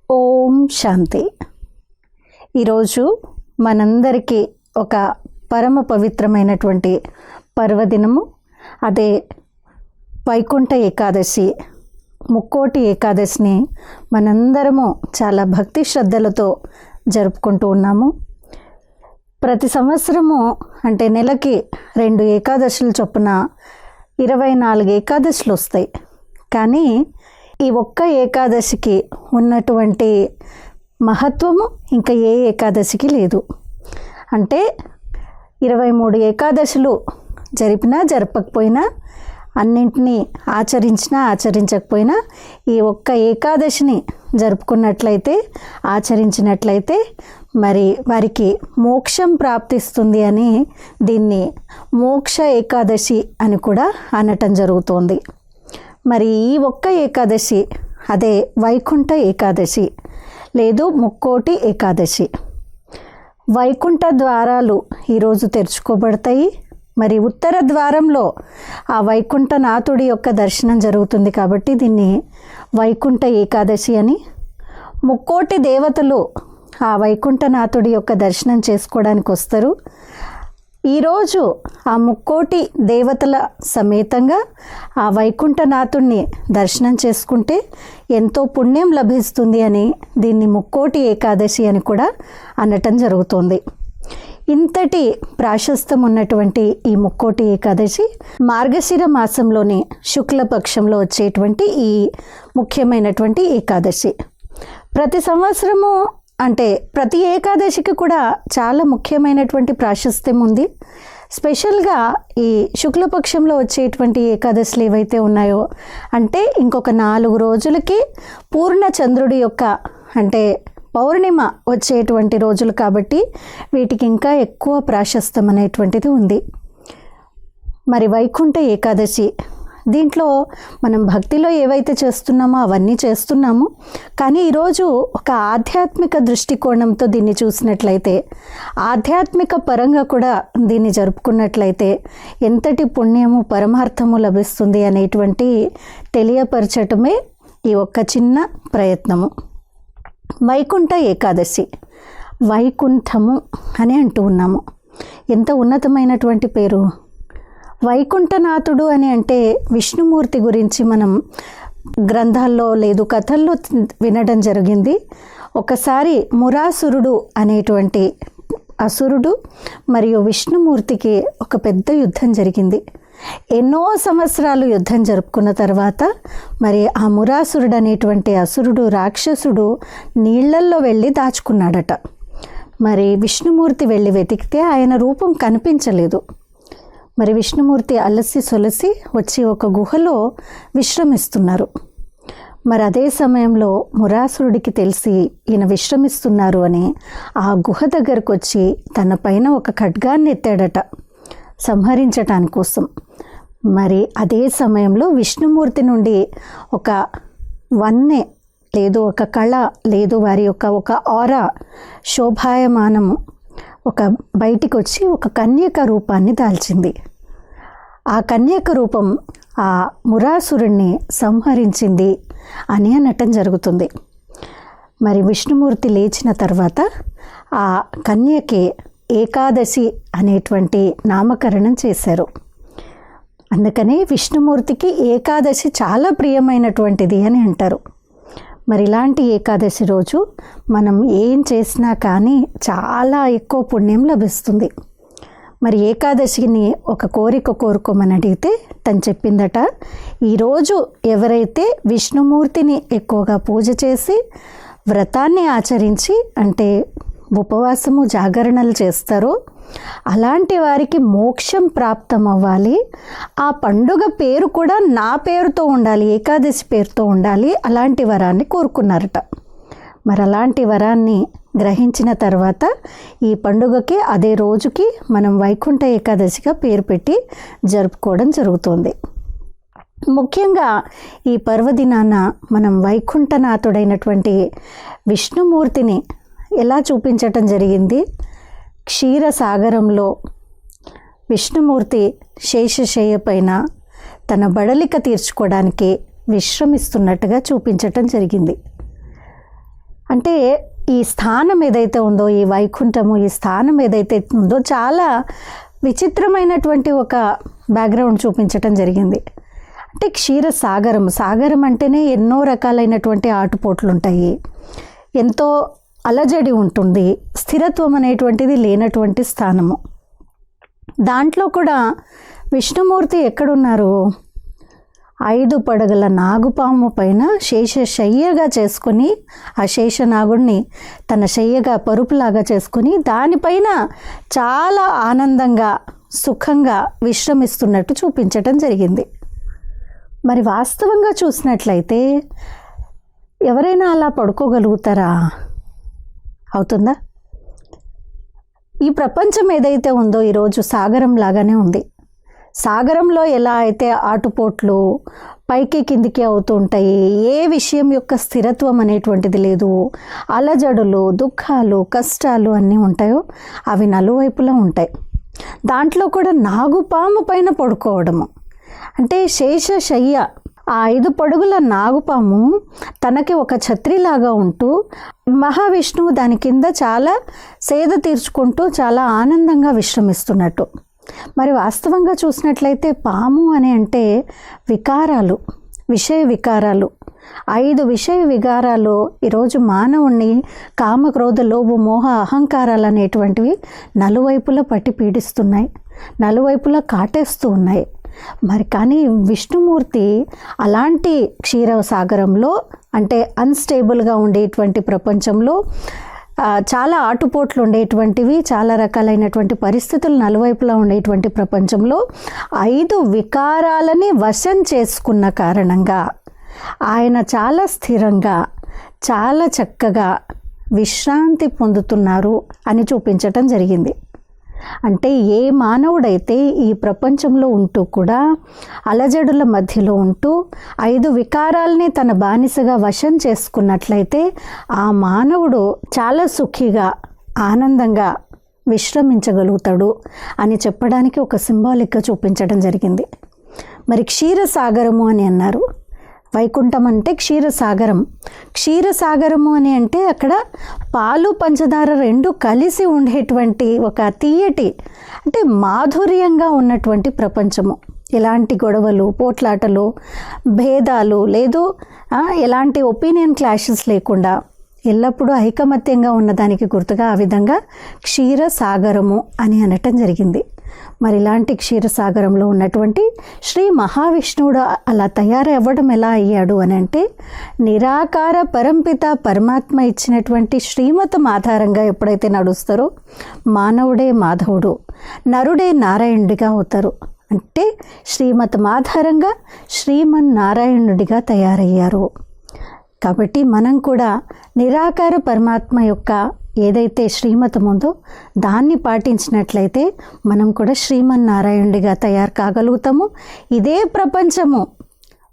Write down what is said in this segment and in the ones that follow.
ఓం శాంతి. ఈరోజు మనందరికీ ఒక పరమ పవిత్రమైనటువంటి పర్వదినము. అదే వైకుంఠ ఏకాదశి, ముక్కోటి ఏకాదశిని మనందరము చాలా భక్తి శ్రద్ధలతో జరుపుకుంటూ ఉన్నాము. ప్రతి సంవత్సరము అంటే నెలకి 2 ఏకాదశులు చొప్పున 24 ఏకాదశులు వస్తాయి. కానీ ఈ ఒక్క ఏకాదశికి ఉన్నటువంటి మహత్వము ఇంకా ఏ ఏకాదశికి లేదు. అంటే 23 ఏకాదశులు జరిపినా జరపకపోయినా, అన్నింటినీ ఆచరించినా ఆచరించకపోయినా, ఈ ఒక్క ఏకాదశిని జరుపుకున్నట్లయితే, ఆచరించినట్లయితే మరి వారికి మోక్షం ప్రాప్తిస్తుంది అని దీన్ని మోక్ష ఏకాదశి అని కూడా అనటం జరుగుతోంది. మరి ఈ ఒక్క ఏకాదశి అదే వైకుంఠ ఏకాదశి లేదు ముక్కోటి ఏకాదశి. వైకుంఠ ద్వారాలు ఈరోజు తెరుచుకోబడతాయి. మరి ఉత్తర ద్వారంలో ఆ వైకుంఠనాథుడి యొక్క దర్శనం జరుగుతుంది కాబట్టి దీన్ని వైకుంఠ ఏకాదశి అని. ముక్కోటి దేవతలు ఆ వైకుంఠనాథుడి యొక్క దర్శనం చేసుకోవడానికి వస్తారు. ఈరోజు ఆ ముక్కోటి దేవతల సమేతంగా ఆ వైకుంఠనాథుడిని దర్శనం చేసుకుంటే ఎంతో పుణ్యం లభిస్తుంది అని దీన్ని ముక్కోటి ఏకాదశి అని కూడా అనటం జరుగుతుంది. ఇంతటి ప్రాశస్త్యం ఉన్నటువంటి ఈ ముక్కోటి ఏకాదశి మార్గశిర మాసంలోని శుక్లపక్షంలో వచ్చేటువంటి ఈ ముఖ్యమైనటువంటి ఏకాదశి. ప్రతి సంవత్సరము అంటే ప్రతి ఏకాదశికి కూడా చాలా ముఖ్యమైనటువంటి ప్రాశస్త్యం ఉంది. స్పెషల్గా ఈ శుక్లపక్షంలో వచ్చేటువంటి ఏకాదశులు ఏవైతే ఉన్నాయో అంటే ఇంకొక 4 రోజులకి పూర్ణ చంద్రుడి యొక్క అంటే పౌర్ణిమ వచ్చేటువంటి రోజులు కాబట్టి వీటికి ఇంకా ఎక్కువ ప్రాశస్త్యం అనేటువంటిది ఉంది. మరి వైకుంఠ ఏకాదశి దీంట్లో మనం భక్తిలో ఏవైతే చేస్తున్నామో అవన్నీ చేస్తున్నాము. కానీ ఈరోజు ఒక ఆధ్యాత్మిక దృష్టికోణంతో దీన్ని చూసినట్లయితే, ఆధ్యాత్మిక పరంగా కూడా దీన్ని జరుపుకున్నట్లయితే ఎంతటి పుణ్యము పరమార్థము లభిస్తుంది అనేటువంటి తెలియపరచటమే ఈ ఒక్క చిన్న ప్రయత్నము. వైకుంఠ ఏకాదశి, వైకుంఠము అని అంటూ ఉన్నాము. ఎంత ఉన్నతమైనటువంటి పేరు. వైకుంఠనాథుడు అని అంటే విష్ణుమూర్తి గురించి మనం గ్రంథాల్లో లేదు కథల్లో వినడం జరిగింది. ఒకసారి మురాసురుడు అనేటువంటి అసురుడు మరియు విష్ణుమూర్తికి ఒక పెద్ద యుద్ధం జరిగింది. ఎన్నో సంవత్సరాలు యుద్ధం జరుపుకున్న తర్వాత మరి ఆ మురాసురుడు అనేటువంటి అసురుడు రాక్షసుడు నీళ్లల్లో వెళ్ళి దాచుకున్నాడట. మరి విష్ణుమూర్తి వెళ్ళి వెతికితే ఆయన రూపం కనిపించలేదు. మరి విష్ణుమూర్తి అలసి సొలసి వచ్చి ఒక గుహలో విశ్రమిస్తున్నారు. మరి అదే సమయంలో మురాసురుడికి తెలిసి ఈయన విశ్రమిస్తున్నారు అని ఆ గుహ దగ్గరకు వచ్చి తన పైన ఒక ఖడ్గాన్ని ఎత్తాడట సంహరించటాని కోసం. మరి అదే సమయంలో విష్ణుమూర్తి నుండి ఒక వన్నె లేదు ఒక కళ లేదు వారి యొక్క ఒక ఆరా శోభాయమానము ఒక బయటికి వచ్చి ఒక కన్యక రూపాన్ని దాల్చింది. ఆ కన్యక రూపం ఆ మురాసురుణ్ణి సంహరించింది అని అనటం జరుగుతుంది. మరి విష్ణుమూర్తి లేచిన తర్వాత ఆ కన్యకి ఏకాదశి అనేటువంటి నామకరణం చేశారు. అందుకని విష్ణుమూర్తికి ఏకాదశి చాలా ప్రియమైనటువంటిది అని అంటారు. మరి ఇలాంటి ఏకాదశి రోజు మనం ఏం చేసినా కానీ చాలా ఎక్కువ పుణ్యం లభిస్తుంది. మరి ఏకాదశిని ఒక కోరిక కోరుకోమని అడిగితే తను చెప్పిందట, ఈరోజు ఎవరైతే విష్ణుమూర్తిని ఎక్కువగా పూజ చేసి వ్రతాన్ని ఆచరించి అంటే ఉపవాసము జాగరణలు చేస్తారో అలాంటి వారికి మోక్షం ప్రాప్తం అవ్వాలి. ఆ పండుగ పేరు కూడా నా పేరుతో ఉండాలి, ఏకాదశి పేరుతో ఉండాలి. అలాంటి వరాన్ని కోరుకున్నారట. మరి అలాంటి వరాన్ని గ్రహించిన తర్వాత ఈ పండుగకి అదే రోజుకి మనం వైకుంఠ ఏకాదశిగా పేరు పెట్టి జరుపుకోవడం జరుగుతుంది. ముఖ్యంగా ఈ పర్వదినాన మనం వైకుంఠనాథుడైనటువంటి విష్ణుమూర్తిని ఎలా చూపించటం జరిగింది. క్షీరసాగరంలో విష్ణుమూర్తి శేషశయ్య పైన తన బడలిక తీర్చుకోవడానికి విశ్రమిస్తున్నట్టుగా చూపించటం జరిగింది. అంటే ఈ స్థానం ఏదైతే ఉందో, ఈ వైకుంఠము, ఈ స్థానం ఏదైతే ఉందో చాలా విచిత్రమైనటువంటి ఒక బ్యాక్గ్రౌండ్ చూపించటం జరిగింది. అంటే క్షీరసాగరం, సాగరం అంటేనే ఎన్నో రకాలైనటువంటి ఆటుపోట్లు ఉంటాయి, ఎంతో అలజడి ఉంటుంది, స్థిరత్వం అనేటువంటిది లేనటువంటి స్థానము. దాంట్లో కూడా విష్ణుమూర్తి ఎక్కడున్నారు? 5 పడగల నాగుపాము పైన శేషశయ్యగా చేసుకుని, ఆ శేషనాగుడిని తన శయ్యగా పరుపులాగా చేసుకుని దానిపైన చాలా ఆనందంగా సుఖంగా విశ్రమిస్తున్నట్టు చూపించటం జరిగింది. మరి వాస్తవంగా చూసినట్లయితే ఎవరైనా అలా పడుకోగలుగుతారా? అవుతుందా? ఈ ప్రపంచం ఏదైతే ఉందో ఈరోజు సాగరం లాగానే ఉంది. సాగరంలో ఎలా అయితే ఆటుపోట్లు పైకి కిందికి అవుతూ ఉంటాయి, ఏ విషయం యొక్క స్థిరత్వం అనేటువంటిది లేదు, అలజడులు, దుఃఖాలు, కష్టాలు అన్నీ ఉంటాయో అవి నలువైపులా ఉంటాయి. దాంట్లో కూడా నాగుపాము పైన పడుకోవడము అంటే శేషశయ్య, ఆ 5 పడుగుల నాగుపాము తనకి ఒక ఛత్రిలాగా ఉంటూ మహావిష్ణువు దాని కింద చాలా సేద తీర్చుకుంటూ చాలా ఆనందంగా విశ్రమిస్తున్నట్టు. మరి వాస్తవంగా చూసినట్లయితే పాము అని అంటే వికారాలు, విషయ వికారాలు, 5 విషయ వికారాలు ఈరోజు మానవుణ్ణి కామ, క్రోధ, లోభ, మోహ, అహంకారాలు అనేటువంటివి నలువైపులా పట్టి పీడిస్తున్నాయి, నలువైపులా కాటేస్తూ ఉన్నాయి. మరి కానీ విష్ణుమూర్తి అలాంటి క్షీరసాగరంలో, అంటే అన్స్టేబుల్గా ఉండేటువంటి ప్రపంచంలో, చాలా ఆటుపోట్లు ఉండేటువంటివి, చాలా రకాలైనటువంటి పరిస్థితులు నలువైపులా ఉండేటువంటి ప్రపంచంలో 5 వికారాలని వశం చేసుకున్న కారణంగా ఆయన చాలా స్థిరంగా, చాలా చక్కగా విశ్రాంతి పొందుతున్నారు అని చూపించటం జరిగింది. అంటే ఏ మానవుడైతే ఈ ప్రపంచంలో ఉంటూ కూడా అలజడుల మధ్యలో ఉంటూ 5 వికారాలని తన బానిసగా వశం చేసుకున్నట్లయితే ఆ మానవుడు చాలా సుఖిగా, ఆనందంగా విశ్రమించగలుగుతాడు అని చెప్పడానికి ఒక సింబాలిక్గా చూపించడం జరిగింది. మరి క్షీరసాగరము అని అన్నారు. వైకుంఠం అంటే క్షీరసాగరం. క్షీరసాగరము అని అంటే అక్కడ పాలు పంచదార 2 కలిసి ఉండేటువంటి ఒక తీయటి, అంటే మాధుర్యంగా ఉన్నటువంటి ప్రపంచము. ఎలాంటి గొడవలు, పోట్లాటలు, భేదాలు లేదు, ఎలాంటి ఒపీనియన్ క్లాషెస్ లేకుండా ఎల్లప్పుడూ ఐకమత్యంగా ఉన్నదానికి గుర్తుగా ఆ విధంగా క్షీరసాగరము అని అనటం జరిగింది. మరి ఇలాంటి క్షీరసాగరంలో ఉన్నటువంటి శ్రీ మహావిష్ణువుడు అలా తయారవ్వడం ఎలా అయ్యాడు అని అంటే, నిరాకార పరంపిత పరమాత్మ ఇచ్చినటువంటి శ్రీమతం ఆధారంగా ఎప్పుడైతే నడుస్తారో మానవుడే మాధవుడు, నరుడే నారాయణుడిగా అవుతారు. అంటే శ్రీమతం ఆధారంగా శ్రీమన్నారాయణుడిగా తయారయ్యారు. కాబట్టి మనం కూడా నిరాకార పరమాత్మ యొక్క ఏదైతే శ్రీమతం ఉందో దాన్ని పాటించినట్లయితే మనం కూడా శ్రీమన్నారాయణుడిగా తయారు కాగలుగుతాము. ఇదే ప్రపంచము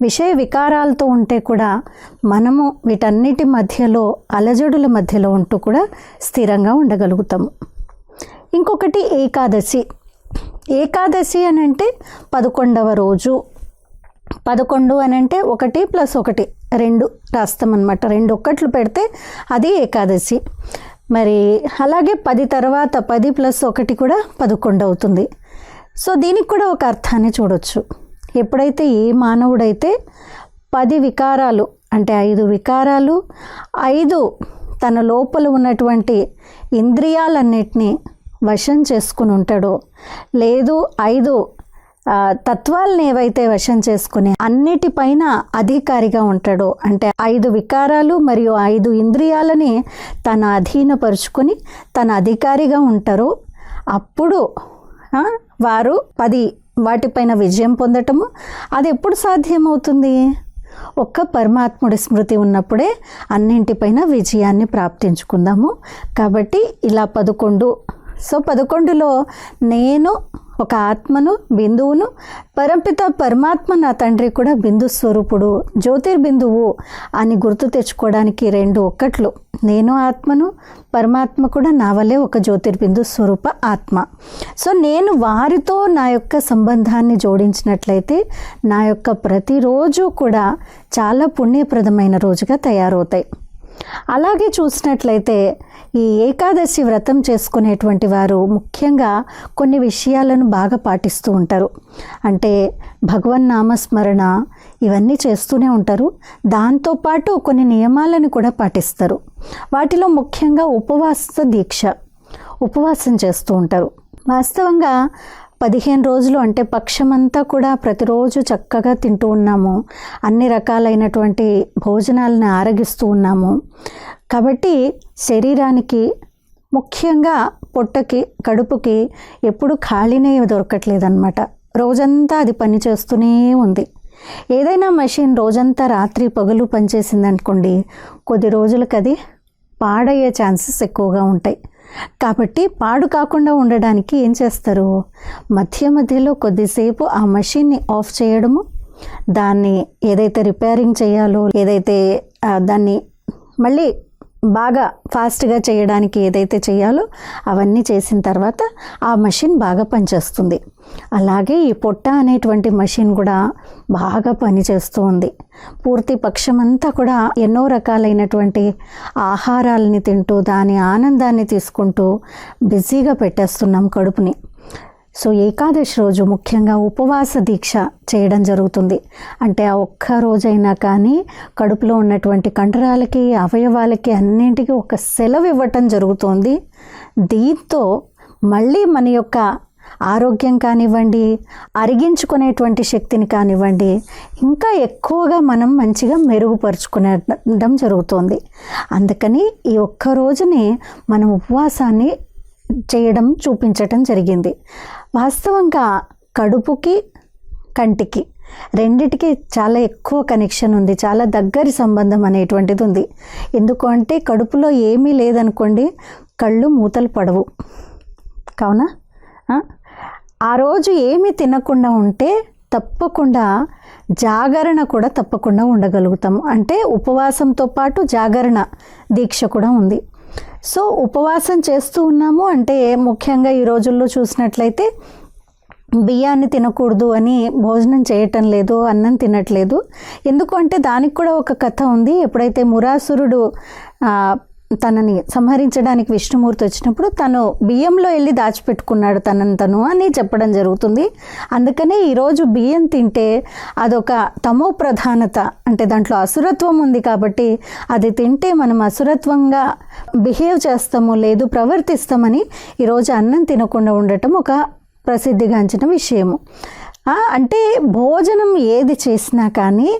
విషయ వికారాలతో ఉంటే కూడా మనము వీటన్నిటి మధ్యలో, అలజడుల మధ్యలో ఉంటూ కూడా స్థిరంగా ఉండగలుగుతాము. ఇంకొకటి ఏకాదశి. ఏకాదశి అని అంటే 11వ రోజు. 11 అని అంటే 1 + 1 2 రాస్తాం అన్నమాట. 2 ఒక్కట్లు పెడితే అది ఏకాదశి. మరి అలాగే 10 తర్వాత 10 + 1 కూడా 11 అవుతుంది. సో దీనికి కూడా ఒక అర్థాన్ని చూడొచ్చు. ఎప్పుడైతే ఏ మానవుడైతే 10 వికారాలు అంటే 5 వికారాలు, 5 తన లోపల ఉన్నటువంటి ఇంద్రియాలన్నిటినీ వశం చేసుకుని ఉంటాడో, లేదు 5 తత్వాలను ఏవైతే వశం చేసుకుని అన్నిటిపైన అధికారిగా ఉంటాడో, అంటే 5 వికారాలు మరియు 5 ఇంద్రియాలని తన అధీనపరుచుకొని తన అధికారిగా ఉంటారో అప్పుడు వారు 10 వాటిపైన విజయం పొందటము. అది ఎప్పుడు సాధ్యమవుతుంది? ఒక్క పరమాత్ముడి స్మృతి ఉన్నప్పుడే అన్నింటిపైన విజయాన్ని ప్రాప్తించుకుందాము. కాబట్టి ఇలా 11. సో 11లో నేను ఒక ఆత్మను, బిందువును, పరంపిత పరమాత్మ నా తండ్రి కూడా బిందు స్వరూపుడు, జ్యోతిర్బిందువు అని గుర్తు తెచ్చుకోవడానికి 2 ఒక్కట్లు. నేను ఆత్మను, పరమాత్మ కూడా నా వల్లే ఒక జ్యోతిర్బిందు స్వరూప ఆత్మ. సో నేను వారితో నా యొక్క సంబంధాన్ని జోడించినట్లయితే నా యొక్క ప్రతిరోజు కూడా చాలా పుణ్యప్రదమైన రోజుగా తయారవుతాయి. అలాగే చూసినట్లయితే ఈ ఏకాదశి వ్రతం చేసుకునేటువంటి వారు ముఖ్యంగా కొన్ని విషయాలను బాగా పాటిస్తూ ఉంటారు. అంటే భగవన్నామస్మరణ ఇవన్నీ చేస్తూనే ఉంటారు. దాంతోపాటు కొన్ని నియమాలను కూడా పాటిస్తారు. వాటిలో ముఖ్యంగా ఉపవాస దీక్ష, ఉపవాసం చేస్తూ ఉంటారు. వాస్తవంగా 15 రోజులు అంటే పక్షమంతా కూడా ప్రతిరోజు చక్కగా తింటూ ఉన్నాము, అన్ని రకాలైనటువంటి భోజనాలను ఆరగిస్తూ ఉన్నాము. కాబట్టి శరీరానికి ముఖ్యంగా పొట్టకి కడుపుకి ఎప్పుడు ఖాళీనే దొరకట్లేదన్నమాట. రోజంతా అది పని చేస్తూనే ఉంది. ఏదైనా మెషిన్ రోజంతా రాత్రి పగలు పనిచేసిందనుకోండి, కొద్ది రోజులకు అది పాడయ్యే ఛాన్సెస్ ఎక్కువగా ఉంటాయి. కాబట్టి పాడు కాకుండా ఉండడానికి ఏం చేస్తారు, మధ్యలో కొద్దిసేపు ఆ మెషిన్ని ఆఫ్ చేయడము, దాన్ని ఏదైతే రిపేరింగ్ చేయాలో, ఏదైతే దాన్ని మళ్ళీ బాగా ఫాస్ట్గా చేయడానికి ఏదైతే చేయాలో అవన్నీ చేసిన తర్వాత ఆ మెషిన్ బాగా పనిచేస్తుంది. అలాగే ఈ పొట్ట అనేటువంటి మెషిన్ కూడా బాగా పనిచేస్తూ ఉంది. పూర్తి పక్షమంతా కూడా ఎన్నో రకాలైనటువంటి ఆహారాలని తింటూ దాని ఆనందాన్ని తీసుకుంటూ బిజీగా పెట్టేస్తున్నాం కడుపుని. సో ఏకాదశి రోజు ముఖ్యంగా ఉపవాస దీక్ష చేయడం జరుగుతుంది. అంటే ఆ ఒక్క రోజైనా కానీ కడుపులో ఉన్నటువంటి కండరాలకి అవయవాలకి అన్నింటికి ఒక సెలవు ఇవ్వటం జరుగుతుంది. దీంతో మళ్ళీ మన యొక్క ఆరోగ్యం కానివ్వండి, అరిగించుకునేటువంటి శక్తిని కానివ్వండి, ఇంకా ఎక్కువగా మనం మంచిగా మెరుగుపరుచుకునడం జరుగుతుంది. అందుకని ఈ ఒక్క రోజుని మనం ఉపవాసాన్ని చేయడం చూపించటం జరిగింది. వాస్తవంగా కడుపుకి కంటికి రెండిటికి చాలా ఎక్కువ కనెక్షన్ ఉంది, చాలా దగ్గరి సంబంధం అనేటువంటిది ఉంది. ఎందుకు అంటే కడుపులో ఏమీ లేదనుకోండి, కళ్ళు మూతలు పడవు. కావున ఆ రోజు ఏమీ తినకుండా ఉంటే తప్పకుండా జాగరణ కూడా తప్పకుండా ఉండగలుగుతాము. అంటే ఉపవాసంతో పాటు జాగరణ దీక్ష కూడా ఉంది. సో ఉపవాసం చేస్తూ ఉన్నాము అంటే ముఖ్యంగా ఈ రోజుల్లో చూసినట్లయితే బియ్యాన్ని తినకూడదు అని భోజనం చేయటం లేదు, అన్నం తినట్లేదు. ఎందుకు అంటే దానికి కూడా ఒక కథ ఉంది. ఎప్పుడైతే మురాసురుడు తనని సంహరించడానికి విష్ణుమూర్తి వచ్చినప్పుడు తను బియ్యంలో వెళ్ళి దాచిపెట్టుకున్నాడు తను అని చెప్పడం జరుగుతుంది. అందుకనే ఈరోజు బియ్యం తింటే అదొక తమో ప్రధానత, అంటే దాంట్లో అసురత్వం ఉంది కాబట్టి అది తింటే మనం అసురత్వంగా బిహేవ్ చేస్తాము, లేదు ప్రవర్తిస్తామని ఈరోజు అన్నం తినకుండా ఉండటం ఒక ప్రసిద్ధిగాంచిన విషయము. అంటే భోజనం ఏది చేసినా కానీ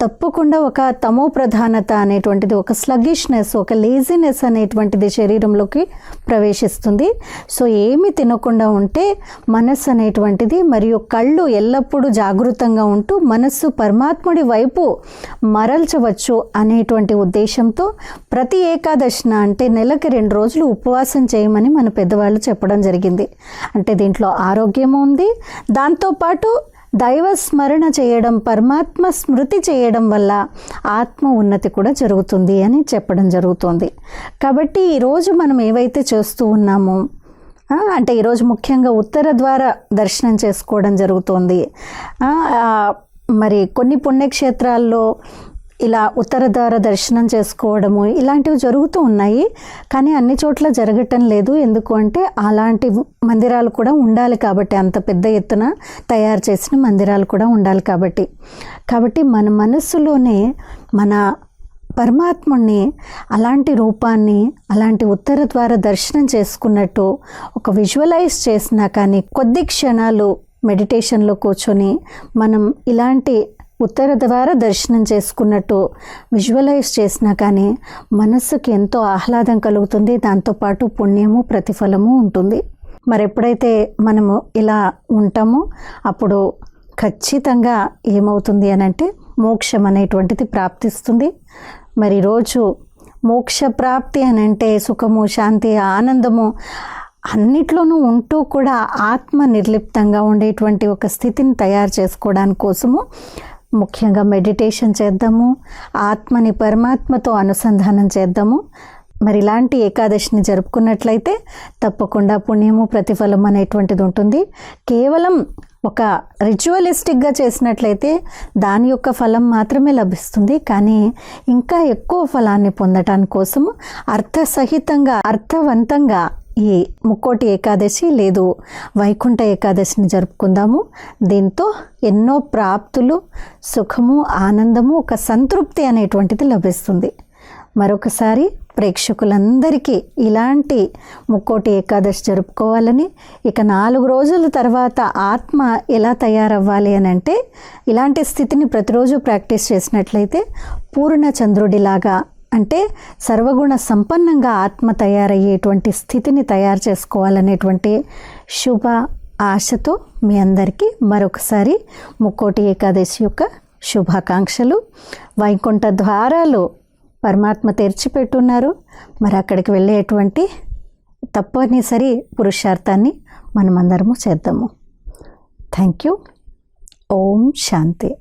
తప్పకుండా ఒక తమో ప్రధానత అనేటువంటిది, ఒక స్లగ్గిష్నెస్, ఒక లేజినెస్ అనేటువంటిది శరీరంలోకి ప్రవేశిస్తుంది. సో ఏమి తినకుండా ఉంటే మనస్సు అనేటువంటిది మరియు కళ్ళు ఎల్లప్పుడూ జాగృతంగా ఉంటూ మనస్సు పరమాత్ముడి వైపు మరల్చవచ్చు అనేటువంటి ఉద్దేశంతో ప్రతి ఏకాదశిన అంటే నెలకి 2 రోజులు ఉపవాసం చేయమని మన పెద్దవాళ్ళు చెప్పడం జరిగింది. అంటే దీంట్లో ఆరోగ్యము ఉంది, దాంతోపాటు దైవ స్మరణ చేయడం, పరమాత్మ స్మృతి చేయడం వల్ల ఆత్మ ఉన్నతి కూడా జరుగుతుంది అని చెప్పడం జరుగుతుంది. కాబట్టి ఈరోజు మనం ఏవైతే చేస్తూ ఉన్నామో అంటే ఈరోజు ముఖ్యంగా ఉత్తర ద్వార దర్శనం చేసుకోవడం జరుగుతుంది. మరి కొన్ని పుణ్యక్షేత్రాల్లో ఇలా ఉత్తర ద్వార దర్శనం చేసుకోవడము ఇలాంటివి జరుగుతూ ఉన్నాయి. కానీ అన్ని చోట్ల జరగటం లేదు. ఎందుకు అంటే అలాంటి మందిరాలు కూడా ఉండాలి కాబట్టి, అంత పెద్ద ఎత్తున తయారు చేసిన మందిరాలు కూడా ఉండాలి కాబట్టి మన మనస్సులోనే మన పరమాత్ముడిని అలాంటి రూపాన్ని అలాంటి ఉత్తర ద్వార దర్శనం చేసుకున్నట్టు ఒక విజువలైజ్ చేసినా కానీ కొద్ది క్షణాలు మెడిటేషన్లో కూర్చొని మనం ఇలాంటి ఉత్తర ద్వార దర్శనం చేసుకున్నట్టు విజువలైజ్ చేసినా కానీ మనస్సుకి ఎంతో ఆహ్లాదం కలుగుతుంది. దాంతోపాటు పుణ్యము ప్రతిఫలము ఉంటుంది. మరి ఎప్పుడైతే మనము ఇలా ఉంటామో అప్పుడు ఖచ్చితంగా ఏమవుతుంది అని అంటే మోక్షం అనేటువంటిది ప్రాప్తిస్తుంది. మరి రోజు మోక్ష ప్రాప్తి అని అంటే సుఖము, శాంతి, ఆనందము అన్నిట్లోనూ ఉంటూ కూడా ఆత్మ నిర్లిప్తంగా ఉండేటువంటి ఒక స్థితిని తయారు చేసుకోవడానికి కోసము ముఖ్యంగా మెడిటేషన్ చేద్దాము, ఆత్మని పరమాత్మతో అనుసంధానం చేద్దాము. మరి ఇలాంటి ఏకాదశిని జరుపుకున్నట్లయితే తప్పకుండా పుణ్యము ప్రతిఫలం అనేటువంటిది ఉంటుంది. కేవలం ఒక రిచువలిస్టిక్గా చేసినట్లయితే దాని యొక్క ఫలం మాత్రమే లభిస్తుంది. కానీ ఇంకా ఎక్కువ ఫలాన్ని పొందటానికి కోసము అర్థసహితంగా అర్థవంతంగా ఈ ముక్కోటి ఏకాదశి లేదు వైకుంఠ ఏకాదశిని జరుపుకుందాము. దీంతో ఎన్నో ప్రాప్తులు, సుఖము, ఆనందము, ఒక సంతృప్తి అనేటువంటిది లభిస్తుంది. మరొకసారి ప్రేక్షకులందరికీ ఇలాంటి ముక్కోటి ఏకాదశి జరుపుకోవాలని, ఇక 4 రోజుల తర్వాత ఆత్మ ఎలా తయారవ్వాలి అని అంటే ఇలాంటి స్థితిని ప్రతిరోజు ప్రాక్టీస్ చేసినట్లయితే పూర్ణ చంద్రుడిలాగా, అంటే సర్వగుణ సంపన్నంగా ఆత్మ తయారయ్యేటువంటి స్థితిని తయారు చేసుకోవాలనేటువంటి శుభ ఆశతో మీ అందరికీ మరొకసారి ముక్కోటి ఏకాదశి యొక్క శుభాకాంక్షలు. వైకుంఠ ద్వారాలు పరమాత్మ తెరిచిపెట్టున్నారు. మరి అక్కడికి వెళ్ళేటువంటి తప్పనిసరి పురుషార్థాన్ని మనమందరము చేద్దాము. Thank you. ఓం శాంతి.